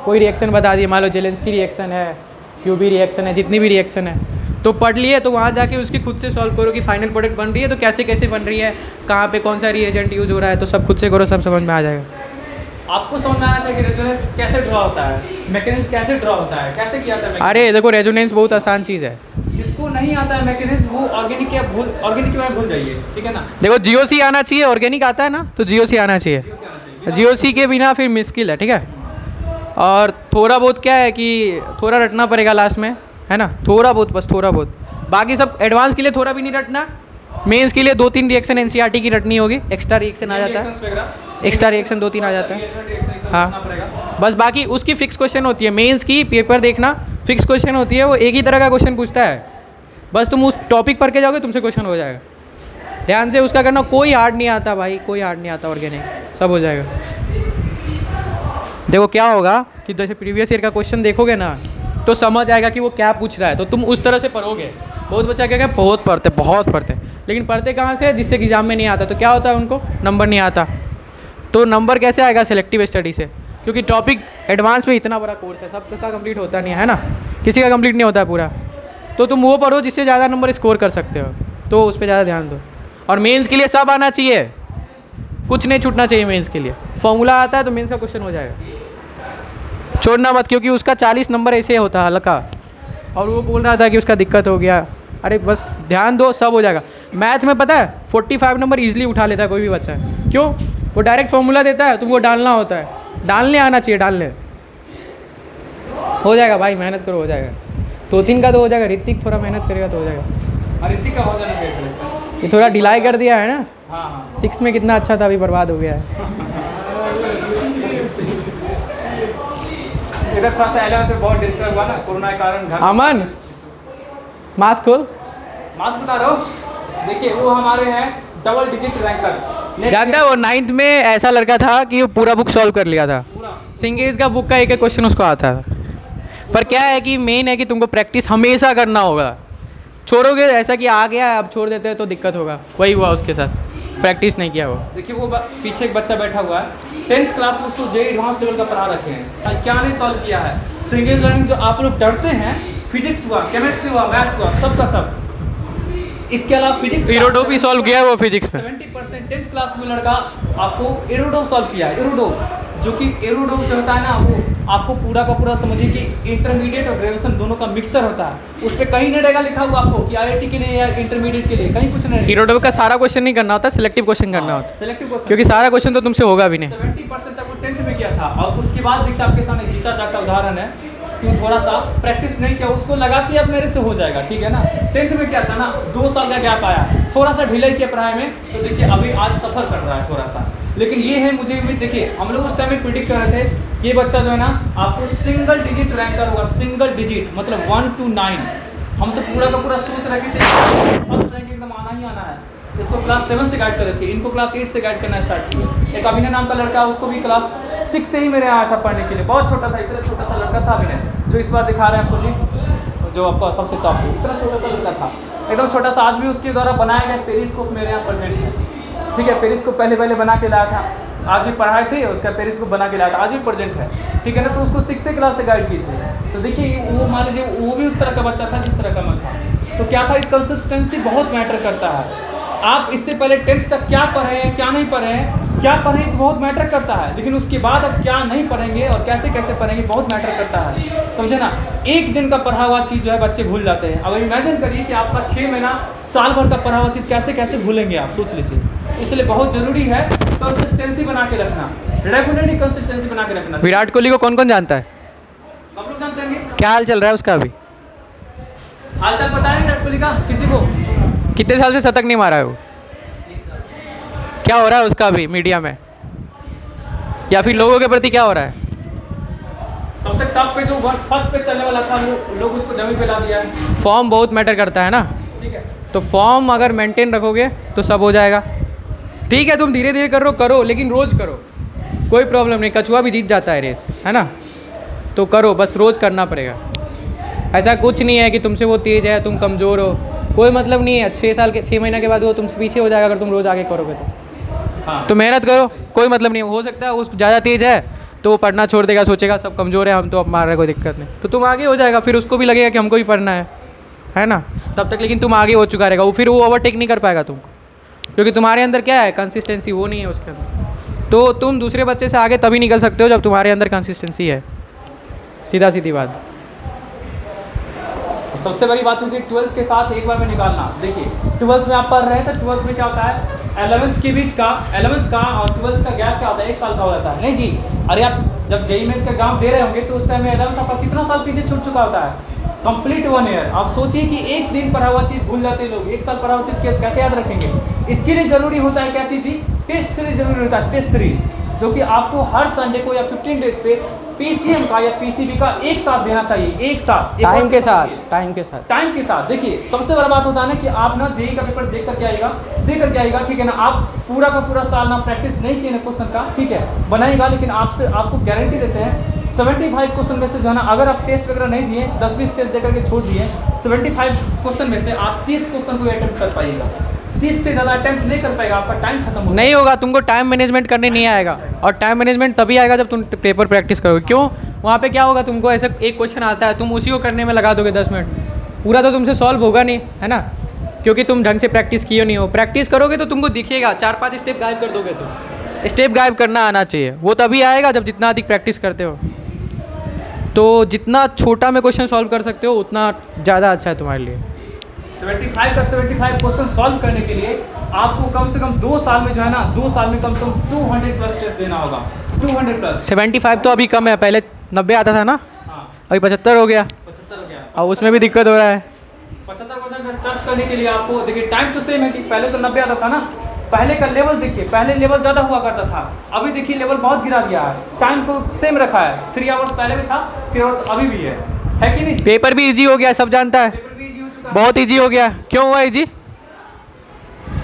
कोई रिएक्शन बता दिए, मान लो जेलेंस्की रिएक्शन है, क्यूबी रिएक्शन है, जितनी भी रिएक्शन है तो पढ़ लिए, तो वहाँ जाके उसकी खुद से सॉल्व करो कि फाइनल प्रोडक्ट बन रही है तो कैसे कैसे बन रही है, कहाँ पे कौन सा रिएजेंट यूज़ हो रहा है, तो सब खुद से करो, सब समझ में आ जाएगा। आपको समझ में आना चाहिए कि रेजोनेंस कैसे ड्रॉ होता है, मैकेनिज्म कैसे ड्रॉ होता है, कैसे किया जाता है। अरे देखो, रेजोनेंस बहुत आसान चीज़ है। जिसको नहीं आता है मैकेनिज्म, वो ऑर्गेनिक के बारे में भूल जाइए, ठीक है ना। देखो GOC आना चाहिए, ऑर्गेनिक आता है ना तो GOC आना चाहिए। GOC के बिना फिर मुश्किल है, ठीक है। और थोड़ा बहुत क्या है कि थोड़ा रटना पड़ेगा लास्ट में, है ना, थोड़ा बहुत, बस थोड़ा बहुत। बाकी सब एडवांस के लिए थोड़ा भी नहीं रटना, मेंस के लिए 2-3 रिएक्शन NCERT की रटनी होगी, एक्स्ट्रा रिएक्शन आ जाता है, एक्स्ट्रा रिएक्शन 2-3 आ जाता है, हाँ बस। बाकी उसकी फिक्स क्वेश्चन होती है, मेंस की पेपर देखना फिक्स क्वेश्चन होती है, वो एक ही तरह का क्वेश्चन पूछता है, बस तुम उस टॉपिक पढ़ के जाओगे तुमसे क्वेश्चन हो जाएगा। ध्यान से उसका करना, कोई हार्ड नहीं आता भाई, कोई हार्ड नहीं आता, ऑर्गेनिक सब हो जाएगा। देखो क्या होगा कि जैसे प्रीवियस ईयर का क्वेश्चन देखोगे ना तो समझ आएगा कि वो क्या पूछ रहा है, तो तुम उस तरह से पढ़ोगे। बहुत बच्चा क्या बहुत पढ़ते, लेकिन पढ़ते कहाँ से, जिससे एग्जाम में नहीं आता तो क्या होता है, उनको नंबर नहीं आता। तो नंबर कैसे आएगा, सेलेक्टिव स्टडी से, क्योंकि टॉपिक एडवांस में इतना बड़ा कोर्स है, सबका कंप्लीट होता नहीं है ना, किसी का कंप्लीट नहीं होता पूरा। तो तुम वो पढ़ो जिससे ज़्यादा नंबर स्कोर कर सकते हो, तो उस पर ज़्यादा ध्यान दो। और मेंस के लिए सब आना चाहिए, कुछ नहीं छूटना चाहिए मेंस के लिए। फॉर्मूला आता है तो मेंस का क्वेश्चन हो जाएगा, छोड़ना मत, क्योंकि उसका 40 नंबर ऐसे होता है हल्का। और वो बोल रहा था कि उसका दिक्कत हो गया, अरे बस ध्यान दो, सब हो जाएगा। मैथ में पता है 45 नंबर ईजिली उठा लेता है कोई भी बच्चा, क्यों, वो डायरेक्ट फॉर्मूला देता है, तुमको डालना होता है, डालने आना चाहिए, डालने हो जाएगा भाई, मेहनत करो हो जाएगा। 2-3 का तो हो जाएगा, ऋतिक थोड़ा मेहनत करेगा तो हो जाएगा। ऋतिक का हो जाना चाहिए, ये थोड़ा डिलाई कर दिया है ना, हाँ 6 में कितना अच्छा था, अभी बर्बाद हो गया है। इधर थोड़ा सा 11th में बहुत डिस्टर्ब हुआ ना कोरोना के कारण, घर अमन मास्क खोल, मास्क बता रहा हूँ। देखिए वो हमारे हैं डबल डिजिट रैंकर, जानता है वो 9th में ऐसा लड़का था कि वो पूरा बुक सॉल्व कर लिया था, पूरा सिंगेज का बुक का एक क्वेश्चन उसको आता था। पर क्या है कि मेन है कि तुमको प्रैक्टिस हमेशा करना होगा, छोड़ोगे ऐसा कि आ गया अब छोड़ देते हैं तो दिक्कत होगा, वही हुआ उसके साथ, प्रैक्टिस नहीं किया वो। देखिए वो पीछे एक बच्चा बैठा हुआ है, 10th क्लास में उसको जे एडवांस लेवल का पढ़ा रखे हैं, क्या नहीं सॉल्व किया है। सिंगेज लर्निंग जो आप लोग डरते हैं, फिजिक्स हुआ, केमिस्ट्री हुआ, मैथ्स हुआ, सबका सब। इसके अलावा फिजिक्स एरोडो भी सॉल्व किया है वो फिजिक्स में, 70% 10th क्लास में लड़का आपको एरोडो सॉल्व किया है। एरोडो जो कि एरोडो जो होता है ना, वो आपको पूरा का पूरा समझिए कि इंटरमीडिएट और ग्रेजुएशन दोनों का मिक्सर होता है। उस पर कहीं नहीं रहेगा लिखा हुआ आपको कि IIT के लिए या इंटरमीडिएट के लिए, कहीं कुछ नहीं। एरोडो का सारा क्वेश्चन नहीं करना होता, सिलेक्टिव क्वेश्चन करना होता है, सिलेक्टिव क्वेश्चन, क्योंकि सारा क्वेश्चन तो तुमसे होगा भी नहीं। 70% तक वो 10th में किया था, और उसके बाद देखिए आपके सामने जीता जाता उदाहरण है कि थोड़ा सा प्रैक्टिस नहीं किया, उसको लगा कि अब मेरे से हो जाएगा, ठीक है ना। 10th में क्या था ना, 2 साल का गैप आया, थोड़ा सा ढिलाई किया पढ़ाई में, तो देखिए अभी आज सफ़र कर रहा है थोड़ा सा। लेकिन ये है, मुझे भी देखिए हम लोग उस टाइम में प्रिडिक्ट कर रहे थे कि ये बच्चा जो है ना आपको सिंगल डिजिट रैंकर होगा, सिंगल डिजिट मतलब 1 to 9। हम तो पूरा का पूरा सोच रहे थे फर्स्ट रैंक एकदम आना ही आना है। इसको क्लास 7 से गाइड कर रहे थे, इनको क्लास 8 से गाइड करना स्टार्ट किया। एक अभिनय नाम का लड़का, उसको भी क्लास 6 से ही मेरे आया था पढ़ने के लिए, बहुत छोटा था, इतना छोटा सा लड़का था अभिनय, जो इस बार दिखा रहे हैं आपको जी, जो आपका सबसे टॉप है, इतना छोटा सा लड़का था, एकदम छोटा सा, आज भी उसके द्वारा बनाया गया पेरिस्कोप मेरे यहाँ प्रेजेंट है। ठीक है, पेरिस्कोप पहले बना के लाया था, आज भी पढ़ाई थी, उसका पेरिस्कोप बना के लाया था, आज भी प्रेजेंट है। ठीक है ना, तो उसको 6th क्लास से गाइड की थी। तो देखिए वो मान लीजिए वो भी उस तरह का बच्चा था जिस तरह का मैं था। तो क्या था, कंसिस्टेंसी बहुत मैटर करता है। आप इससे पहले 10th तक क्या पढ़े हैं, क्या नहीं पढ़े हैं, क्या पढ़े तो बहुत मैटर करता है, लेकिन उसके बाद अब क्या नहीं पढ़ेंगे और कैसे कैसे पढ़ेंगे बहुत मैटर करता है, समझे ना। एक दिन का पढ़ा हुआ चीज़ जो है बच्चे भूल जाते हैं। अब इमेजिन करिए कि आपका 6 महीना साल भर का पढ़ा हुआ चीज़ कैसे कैसे भूलेंगे आप, सोच लीजिए। इसलिए बहुत ज़रूरी है कंसिस्टेंसी बना के रखना, रेगुलरली कंसिस्टेंसी बना के रखना। विराट कोहली को कौन कौन जानता है? सब लोग जानते हैं। क्या हाल चल रहा है उसका अभी? हाल चाल पता है विराट कोहली का किसी को? कितने साल से शतक नहीं मारा है वो? क्या हो रहा है उसका अभी मीडिया में, या फिर लोगों के प्रति क्या हो रहा है? सबसे टॉप पे जो फर्स्ट पे चलने वाला था वो लोग उसको जमीन पे ला दिया है। फॉर्म बहुत मैटर करता है ना, ठीक है, तो फॉर्म अगर मेंटेन रखोगे तो सब हो जाएगा। ठीक है, तुम धीरे धीरे करो लेकिन रोज़ करो, कोई प्रॉब्लम नहीं, कछुआ भी जीत जाता है रेस, है ना। तो करो, बस रोज़ करना पड़ेगा। ऐसा कुछ नहीं है कि तुमसे वो तेज़ है तुम कमज़ोर हो, कोई मतलब नहीं है। 6 महीना के बाद वो तुमसे पीछे हो जाएगा अगर तुम रोज़ आगे करोगे तो। हाँ। तो मेहनत करो, कोई मतलब नहीं। हो सकता है वो ज़्यादा तेज़ है तो वो पढ़ना छोड़ देगा, सोचेगा सब कमज़ोर है हम तो अब मार रहे, कोई दिक्कत नहीं, तो तुम आगे हो जाएगा। फिर उसको भी लगेगा कि हमको भी पढ़ना है ना, तब तक लेकिन तुम आगे हो चुका रहेगा। वो फिर वो ओवरटेक नहीं कर पाएगा तुमको, क्योंकि तुम्हारे अंदर क्या है, कंसिस्टेंसी, वो नहीं है उसके अंदर। तो तुम दूसरे बच्चे से आगे तभी निकल सकते हो जब तुम्हारे अंदर कंसिस्टेंसी है, सीधा सीधी बात। सबसे बड़ी बात होती है 12th के साथ एक बार में निकालना। देखिए 12th में आप पढ़ रहे हैं तो 12th में क्या होता है, 11th के बीच का 11th का और 12th का गैप क्या होता है, 1 साल का हो जाता है। नहीं जी, अरे आप जब जेईई मेंस का एग्जाम दे रहे होंगे तो उस टाइम में 11th आपका कितना साल पीछे छूट चुका होता है, कंप्लीट 1 ईयर। आप सोचिए कि एक दिन पढ़ा हुआ चीज़ भूल जाते हैं लोग, 1 साल पढ़ा हुआ चीज़ कैसे याद रखेंगे। इसके लिए ज़रूरी होता है क्या चीज़ जी, टेस्ट सीरीज जरूरी होता है, टेस्ट सीरीज, जो कि आपको हर संडे को या 15 डेज पे पीसीएम का या पीसीबी का एक साथ देना चाहिए, एक साथ, टाइम के साथ। देखिए सबसे बड़ा बात होता है ना कि आप ना जेईई का पेपर देख करके आएगा, ठीक है ना। आप पूरा का पूरा साल ना प्रैक्टिस नहीं किए ना क्वेश्चन का, ठीक है, बनाएगा, लेकिन आपको गारंटी देते हैं 75 क्वेश्चन में से जो है ना, अगर आप टेस्ट वगैरह नहीं दिए, 10-20 टेस्ट देकर के छोड़ दिए, 75 क्वेश्चन में से आप 30 क्वेश्चन को अटेम्प्ट कर पाइएगा। 30 से ज़्यादा अटेम्प्ट नहीं कर पाएगा, आपका टाइम खत्म हो नहीं होगा, तुमको टाइम मैनेजमेंट करने नहीं आएगा। और टाइम मैनेजमेंट तभी आएगा जब तुम पेपर प्रैक्टिस करोगे। क्यों? वहाँ पे क्या होगा, तुमको ऐसा एक क्वेश्चन आता है, तुम उसी को करने में लगा दोगे 10 मिनट, पूरा तो तुमसे सॉल्व होगा नहीं, है ना, क्योंकि तुम ढंग से प्रैक्टिस किए नहीं हो। प्रैक्टिस करोगे तो तुमको दिखेगा, 4-5 स्टेप गायब कर दोगे। तो स्टेप गायब करना आना चाहिए, वो तभी आएगा जब जितना अधिक प्रैक्टिस करते हो। तो जितना छोटा में क्वेश्चन सॉल्व कर सकते हो उतना ज़्यादा अच्छा है तुम्हारे लिए। 75 का 75 क्वेश्चन सॉल्व करने के लिए आपको कम से कम 2 साल में जो है ना, 2 साल में कम से कम 200 प्लस टेस्ट देना होगा, 200 प्लस। 75 तो अभी कम है, पहले 90 आता था ना, हाँ, अभी 75 हो गया, 75 हो गया। और उसमें भी दिक्कत हो रहा है। 75% टच करने के लिए आपको देखिए टाइम तो सेम है जी, पहले तो 90 आता था ना, पहले का लेवल देखिए, पहले लेवल ज़्यादा हुआ करता था, अभी देखिए लेवल बहुत गिरा दिया है, टाइम को सेम रखा है, 3 आवर्स पहले भी था, 3 आवर्स अभी भी है कि नहीं? पेपर भी इजी हो गया, सब जानता है, पेपर भी इजी हो चुका है, बहुत इजी हो गया। क्यों हुआ इजी,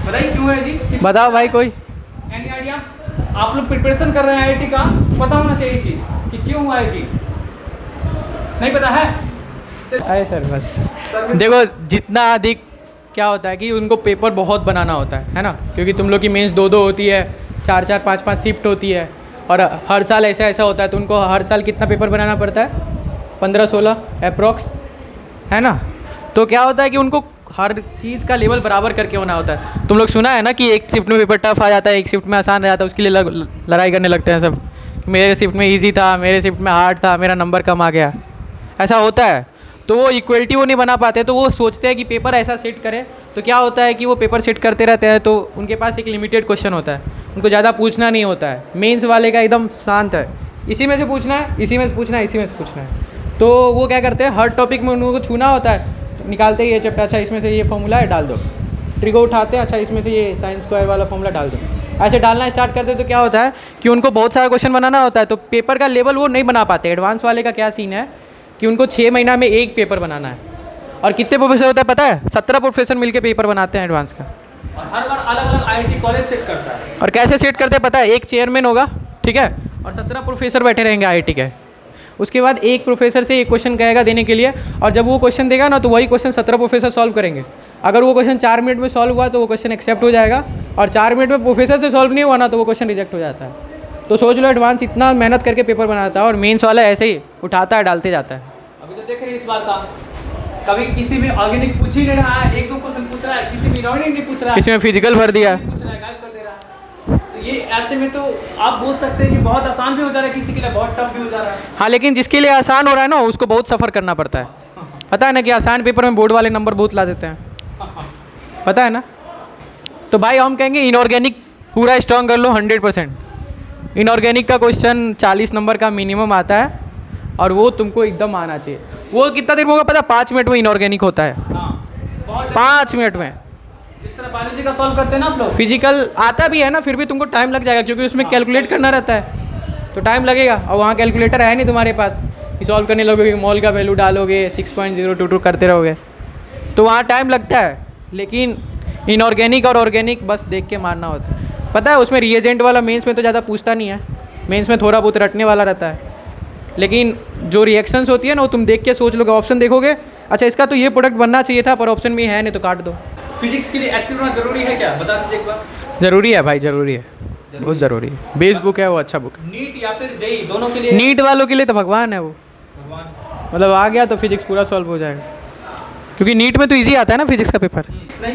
बताइए क्यों है जी? बताओ भाई, कोई एनी आइडिया? आप लोग प्रिपरेशन कर रहे हैं आईआईटी का, पता होना चाहिए चीज़ कि क्यों हुआ है जी, नहीं पता है? अरे सर बस देखो, जितना अधिक क्या होता है कि उनको पेपर बहुत बनाना होता है ना, क्योंकि तुम लोग की मेंस 2-2 होती है, 4-4, 5-5 शिफ्ट होती है, और हर साल ऐसा होता है, तो उनको हर साल कितना पेपर बनाना पड़ता है, 15-16 अप्रॉक्स, है ना। तो क्या होता है कि उनको हर चीज़ का लेवल बराबर करके होना होता है। तुम लोग सुना है ना कि एक शिफ्ट में पेपर टफ आ जाता है, एक शिफ्ट में आसान आ जाता है, उसके लिए लड़ाई करने लगते हैं सब, मेरे शिफ्ट में ईजी था, मेरे शिफ्ट में हार्ड था, मेरा नंबर कम आ गया, ऐसा होता है। तो वो इक्वलिटी वो नहीं बना पाते, तो वो सोचते हैं कि पेपर ऐसा सेट करें। तो क्या होता है कि वो पेपर सेट करते रहते हैं, तो उनके पास एक लिमिटेड क्वेश्चन होता है, उनको ज़्यादा पूछना नहीं होता है। मेंस वाले का एकदम शांत है, इसी में से पूछना है, इसी में से पूछना है, इसी में से पूछना है। तो वो क्या करते हैं, हर टॉपिक में उनको छूना होता है, निकालते ही ये चैप्टर, अच्छा इसमें से ये फॉर्मूला है, डाल दो, ट्रिको उठाते हैं, अच्छा इसमें से ये साइन स्क्वायर वाला फॉर्मूला डाल दो, ऐसे डालना स्टार्ट करते। तो क्या होता है कि उनको बहुत सारा क्वेश्चन बनाना होता है, तो पेपर का लेवल वो नहीं बना पाते। एडवांस वाले का क्या सीन है कि उनको 6 महीना में एक पेपर बनाना है, और कितने प्रोफेसर होता है पता है, 17 प्रोफेसर मिलकर पेपर बनाते हैं एडवांस का, और हर बार अलग अलग आईआईटी कॉलेज सेट करता है। और कैसे सेट करते हैं पता है, एक चेयरमैन होगा, ठीक है, और 17 प्रोफेसर बैठे रहेंगे आईआईटी के, उसके बाद एक प्रोफेसर से एक क्वेश्चन कहेगा देने के लिए, और जब वो क्वेश्चन देगा ना तो वही क्वेश्चन 17 प्रोफेसर सॉल्व करेंगे। अगर वो क्वेश्चन 4 मिनट में सॉल्व हुआ तो वो क्वेश्चन एक्सेप्ट हो जाएगा, और 4 मिनट में प्रोफेसर से सॉल्व नहीं हुआ ना तो वो क्वेश्चन रिजेक्ट हो जाता है। तो सोच लो एडवांस इतना मेहनत करके पेपर बनाता है, और मेंस वाला ऐसे ही उठाता है डालते जाता है। अभी तो देख रहे हैं इस बार का, कभी किसी में ऑर्गेनिक पूछ ही नहीं रहा है, 1-2 क्वेश्चन पूछ रहा है, किसी में इनऑर्गेनिक नहीं पूछ रहा है, किसी में फिजिकल भर दिया है, पूछ रहा है, गायब कर दे रहा है। तो ये ऐसे में तो आप बोल सकते हैं कि बहुत आसान भी हो जा रहा है, किसी के लिए बहुत टफ भी हो जा रहा है। हाँ, लेकिन जिसके लिए आसान हो रहा है ना उसको बहुत सफ़र करना पड़ता है। पता है ना कि आसान पेपर में बोर्ड वाले नंबर बहुत ला देते हैं, पता है ना। तो भाई हम कहेंगे इनऑर्गेनिक पूरा स्ट्रॉन्ग कर लो 100%। इनऑर्गेनिक का क्वेश्चन 40 नंबर का मिनिमम आता है, और वो तुमको एकदम आना चाहिए। वो कितना देर में होगा पता है? 5 मिनट में इनऑर्गेनिक होता है, बहुत 5 मिनट में। जिस तरह बायोलॉजी का सॉल्व करते हैं ना आप लोग, फिजिकल आता भी है ना, फिर भी तुमको टाइम लग जाएगा, क्योंकि उसमें कैलकुलेट करना रहता है तो टाइम लगेगा। और वहाँ कैलकुलेटर है नहीं तुम्हारे पास कि सॉल्व करने लगोगे, मॉल का वैल्यू डालोगे, 6.022 करते रहोगे, तो वहाँ टाइम लगता है। लेकिन इनऑर्गेनिक और ऑर्गेनिक बस देख के मारना होता है। पता है उसमें रिएजेंट वाला मेंस में तो ज़्यादा पूछता नहीं है, मेंस में थोड़ा बहुत रटने वाला रहता है। लेकिन जो रिएक्शंस होती है ना वो तुम देख के सोच लोगे, ऑप्शन देखोगे, अच्छा इसका तो ये प्रोडक्ट बनना चाहिए था पर ऑप्शन में है नहीं तो काट दो। फिजिक्स के लिए एक्टिव होना जरूरी है क्या, बता दीजिए एक बार। ज़रूरी है भाई, ज़रूरी है, बहुत ज़रूरी है। बेस बुक है वो, अच्छा बुक है। नीट या फिर जेई दोनों के लिए? नीट वालों के लिए तो भगवान है वो, भगवान। मतलब आ गया तो फिजिक्स पूरा सॉल्व हो जाएगा, क्योंकि नीट में तो इजी आता है ना फिजिक्स का पेपर।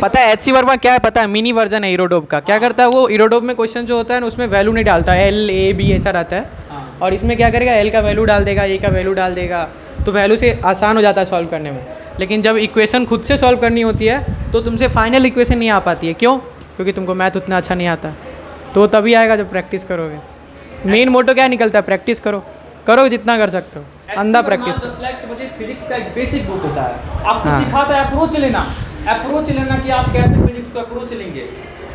पता है एचसी वर्मा क्या है पता है? मिनी वर्जन है इरोडोब का। क्या करता है वो, इरोडोब में क्वेश्चन जो होता है ना उसमें वैल्यू नहीं डालता है, एल ए बी ऐसा रहता है, और इसमें क्या करेगा, एल का वैल्यू डाल देगा, ए का वैल्यू डाल देगा, तो वैल्यू से आसान हो जाता है सॉल्व करने में। लेकिन जब इक्वेशन खुद से सॉल्व करनी होती है तो तुमसे फाइनल इक्वेशन नहीं आ पाती है। क्यों? क्योंकि तुमको मैथ उतना अच्छा नहीं आता। तो तभी आएगा जब प्रैक्टिस करोगे। मेन मोटो क्या निकलता है? प्रैक्टिस करो, करो जितना कर सकते हो, अंधा प्रैक्टिस करो। फिजिक्स का एक बेसिक बुक होता है, आपको सिखाता है अप्रोच लेना, अप्रोच लेना कि आप कैसे फिजिक्स को अप्रोच लेंगे,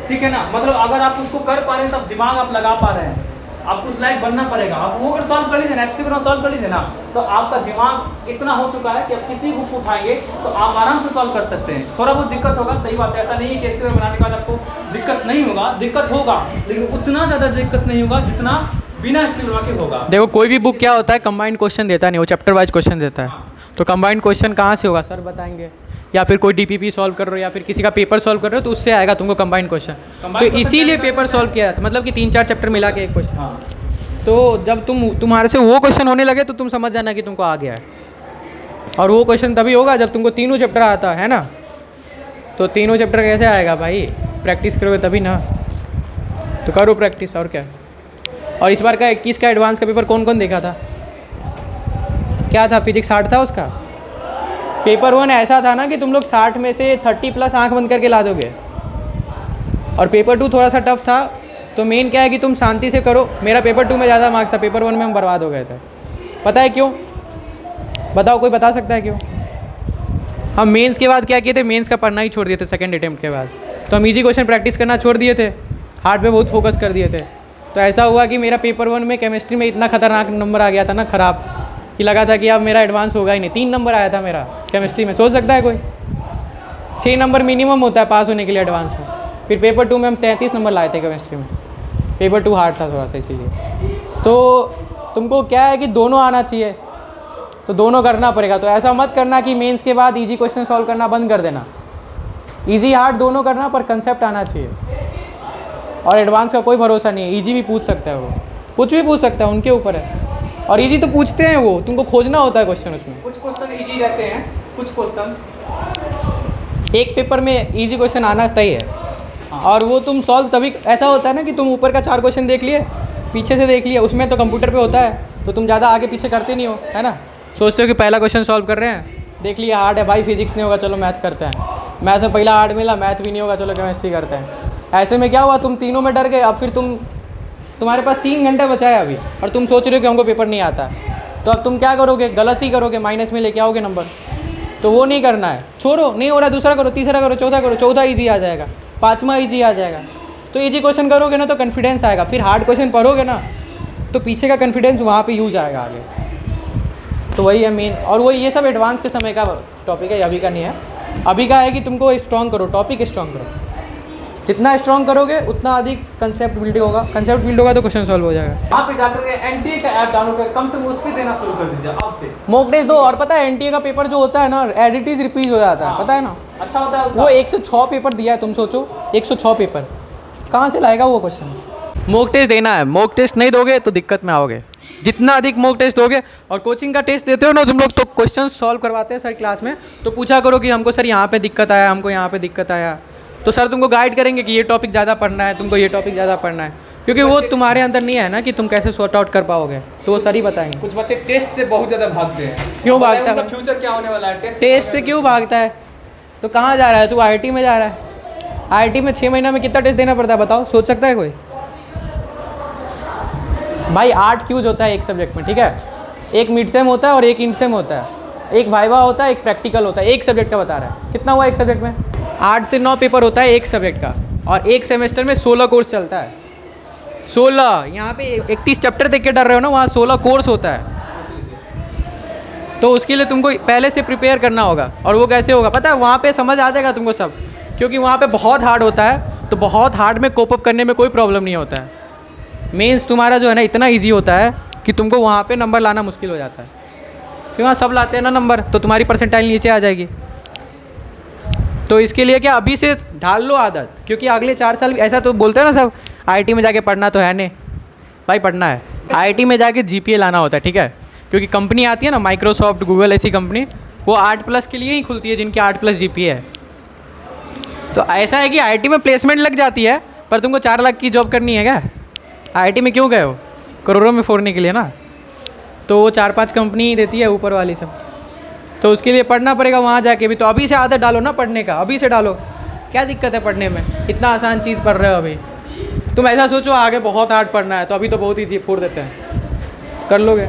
ठीक है ना। मतलब अगर आप उसको कर पा रहे हैं तब दिमाग आप लगा पा रहे हैं, आपको उस लायक बनना पड़ेगा। आप वो अगर सॉल्व कर लीजिए ना, एक्टिव सॉल्व कर लीजिए ना, तो आपका दिमाग इतना हो चुका है कि आप किसी बुक उठाएंगे तो आप आराम से सॉल्व कर सकते हैं। थोड़ा बहुत दिक्कत होगा, सही बात है, ऐसा नहीं है कि एक्टिव बनाने के बाद आपको दिक्कत नहीं होगा, दिक्कत होगा, लेकिन उतना ज़्यादा दिक्कत नहीं होगा जितना बिना एक्टिव के होगा। देखो कोई भी बुक क्या होता है, कंबाइंड क्वेश्चन देता नहीं, वो चैप्टर वाइज क्वेश्चन देता है। तो कंबाइंड क्वेश्चन कहाँ से होगा सर बताएंगे, या फिर कोई डीपीपी सॉल्व कर रहे हो या फिर किसी का पेपर सॉल्व कर रहे हो तो उससे आएगा तुमको कंबाइंड क्वेश्चन। तो इसीलिए पेपर सॉल्व किया था, मतलब कि 3-4 चैप्टर मिला के एक क्वेश्चन। तो जब तुम्हारे से वो क्वेश्चन होने लगे तो तुम समझ जाना कि तुमको आ गया है। और वो क्वेश्चन तभी होगा जब तुमको तीनों चैप्टर आता है ना। तो तीनों चैप्टर कैसे आएगा भाई? प्रैक्टिस करोगे तभी ना। तो करो प्रैक्टिस, और क्या। और इस बार का 21 का एडवांस का पेपर कौन कौन देखा था? क्या था? फिजिक्स 60 था उसका। पेपर 1 ऐसा था ना कि तुम लोग 60 में से 30+ आंख बंद करके ला दोगे। और पेपर 2 थोड़ा सा टफ था, तो मेन क्या है कि तुम शांति से करो। मेरा पेपर 2 में ज़्यादा मार्क्स था, पेपर 1 में हम बर्बाद हो गए थे। पता है क्यों? बताओ, कोई बता सकता है क्यों? हम मेंस के बाद क्या किए थे, मेंस का पढ़ना ही छोड़ दिए थे सेकंड अटेम्प्ट के बाद। तो हम इजी क्वेश्चन प्रैक्टिस करना छोड़ दिए थे, हार्ड पे बहुत फोकस कर दिए थे। तो ऐसा हुआ कि मेरा पेपर 1 में केमिस्ट्री में इतना खतरनाक नंबर आ गया था ना, ख़राब, कि लगा था कि अब मेरा एडवांस होगा ही नहीं। 3 नंबर आया था मेरा केमिस्ट्री में। सोच सकता है कोई? 6 नंबर मिनिमम होता है पास होने के लिए एडवांस में। फिर पेपर 2 में हम 33 नंबर लाए थे केमिस्ट्री में। पेपर 2 हार्ड था थोड़ा सा, इसीलिए। तो तुमको क्या है कि दोनों आना चाहिए, तो दोनों करना पड़ेगा। तो ऐसा मत करना कि मेंस के बाद इजी क्वेश्चन सॉल्व करना बंद कर देना। इजी हार्ड दोनों करना, पर कंसेप्ट आना चाहिए। और एडवांस का कोई भरोसा नहीं है, इजी भी पूछ सकता है, वो कुछ भी पूछ सकता है, उनके ऊपर है। और इजी तो पूछते हैं वो, तुमको खोजना होता है क्वेश्चन उसमें। कुछ क्वेश्चन इजी रहते हैं, कुछ क्वेश्चन एक पेपर में इजी क्वेश्चन आना तय है। और वो तुम सॉल्व तभी, ऐसा होता है ना कि तुम ऊपर का 4 क्वेश्चन देख लिए, पीछे से देख लिए, उसमें तो कंप्यूटर पे होता है, तो तुम ज़्यादा आगे पीछे करते नहीं हो, है ना। सोचते हो कि पहला क्वेश्चन सॉल्व कर रहे हैं, देख लिया हार्ड है भाई, फिजिक्स नहीं होगा, चलो मैथ करते हैं। मैथ में पहला हार्ड मिला, मैथ भी नहीं होगा, चलो केमिस्ट्री करते हैं। ऐसे में क्या हुआ, तुम तीनों में डर गए। अब फिर तुम्हारे पास 3 घंटे बचा है अभी, और तुम सोच रहे हो कि हमको पेपर नहीं आता है। तो अब तुम क्या करोगे? गलत ही करोगे, माइनस में लेके आओगे नंबर। तो वो नहीं करना है, छोड़ो, नहीं हो रहा दूसरा करो, तीसरा करो, चौथा करो, चौथा ईजी आ जाएगा, 5वां ईजी आ जाएगा। तो ईजी क्वेश्चन करोगे ना तो कॉन्फिडेंस आएगा, फिर हार्ड क्वेश्चन पढ़ोगे ना तो पीछे का कॉन्फिडेंस वहाँ पे यूज आएगा आगे। तो वही है मेन। और वही ये सब एडवांस के समय का टॉपिक है, अभी का नहीं है। अभी का है कि तुमको स्ट्रॉन्ग करो, टॉपिक स्ट्रॉन्ग करो, जितना स्ट्रॉन्ग करोगे उतना अधिक कंसेप्ट बिल्ड होगा, कंसेप्ट बिल्ड होगा तो क्वेश्चन सॉल्व हो जाएगा। वहाँ पे जाकर के एनटीए का ऐप डाउनलोड कर, कम से कम उस पर देना शुरू कर दीजिए अब से। मॉक टेस्ट दो। और पता है एनटीए का पेपर जो होता है ना, एडिटीज रिपीट हो जाता है, पता है ना। अच्छा होता है उसका। वो 106 पेपर दिया है, तुम सोचो 106 पेपर कहाँ से लाएगा वो क्वेश्चन। मॉक टेस्ट देना है, मॉक टेस्ट नहीं दोगे तो दिक्कत में आओगे। जितना अधिक मॉक टेस्ट दोगे, और कोचिंग का टेस्ट देते हो ना तुम लोग, तो क्वेश्चन सॉल्व करवाते हैं सर क्लास में, तो पूछा करो कि हमको सर यहाँ पे दिक्कत आया, हमको यहाँ पे दिक्कत आया, तो सर तुमको गाइड करेंगे कि ये टॉपिक ज़्यादा पढ़ना है, तुमको ये टॉपिक ज़्यादा पढ़ना है, क्योंकि वो तुम्हारे अंदर नहीं है ना कि तुम कैसे सॉर्ट आउट कर पाओगे, तो वो सर ही बताएंगे। कुछ बच्चे टेस्ट से बहुत ज़्यादा भागते हैं। क्यों भागता है? फ्यूचर क्या होने वाला है? टेस्ट से क्यों भागता है? तो कहाँ जा रहा है तू? IIT में जा रहा है। IIT में 6 महीना में कितना टेस्ट देना पड़ता है बताओ, सोच सकता है कोई? भाई 8 क्यूज होता है एक सब्जेक्ट में, ठीक है। एक मिड सेम होता है और एक इंड सेम होता है, एक वाइवा होता है, एक प्रैक्टिकल होता है। एक सब्जेक्ट का बता रहा है, कितना हुआ एक सब्जेक्ट में? 8 से 9 पेपर होता है एक सब्जेक्ट का, और एक सेमेस्टर में 16 कोर्स चलता है। 16, यहाँ पे 31 चैप्टर देख के डर रहे हो ना, वहाँ 16 कोर्स होता है। तो उसके लिए तुमको पहले से प्रिपेयर करना होगा। और वो कैसे होगा पता है? वहाँ पे समझ आ जाएगा तुमको सब, क्योंकि वहाँ पे बहुत हार्ड होता है, तो बहुत हार्ड में कोप अप करने में कोई प्रॉब्लम नहीं होता है। मेंस तुम्हारा जो है ना इतना इजी होता है कि तुमको वहाँ पे नंबर लाना मुश्किल हो जाता है, क्योंकि वहाँ सब लाते हैं ना नंबर, तो तुम्हारी परसेंटाइल नीचे आ जाएगी। तो इसके लिए क्या, अभी से ढाल लो आदत, क्योंकि अगले 4 साल ऐसा तो बोलते हैं ना सब, IIT में जाके पढ़ना तो है नहीं भाई, पढ़ना है। IIT में जाके GPA लाना होता है, ठीक है, क्योंकि कंपनी आती है ना माइक्रोसॉफ्ट, गूगल, ऐसी कंपनी, वो 8+ के लिए ही खुलती है जिनकी 8+ GPA है। तो ऐसा है कि IIT में प्लेसमेंट लग जाती है, पर तुमको 4 लाख की जॉब करनी है क्या? IIT में क्यों गए हो? करोड़ों में फोड़ने के लिए ना। तो वो 4-5 कंपनी ही देती है ऊपर वाली सब, तो उसके लिए पढ़ना पड़ेगा वहाँ जाके भी। तो अभी से आदत डालो ना पढ़ने का, अभी से डालो। क्या दिक्कत है पढ़ने में? इतना आसान चीज़ पढ़ रहे हो अभी। तुम ऐसा सोचो आगे बहुत हार्ड पढ़ना है, तो अभी तो बहुत ईजी फोड़ देते हैं, कर लोगे।